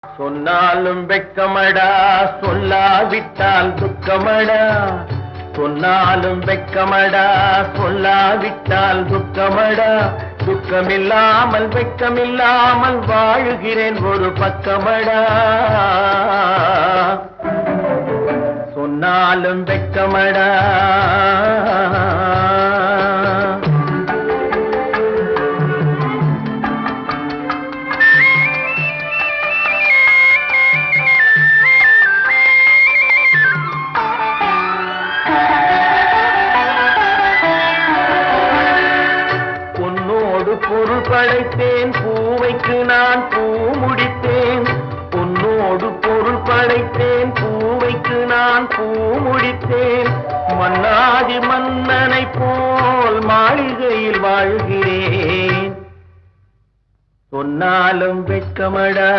சொன்னாலும் வெட்கமடா, சொல்லாவிட்டால் துக்கமடா. சொன்னாலும் வெட்கமடா, சொல்லாவிட்டால் துக்கமடா. துக்கமில்லாமல் வெட்கமில்லாமல் வாழுகிறேன் ஒரு பக்கமடா. சொன்னாலும் வெட்கமடா. பொருள் படைத்தேன், பூவைக்கு நான் பூ முடித்தேன். பொன்னோடு பொருள் படைத்தேன், பூவைக்கு நான் பூ முடித்தேன். மன்னாதி மன்னனை போல் மாளிகையில் வாழ்கிறேன். சொன்னாலும் வெட்கமடா.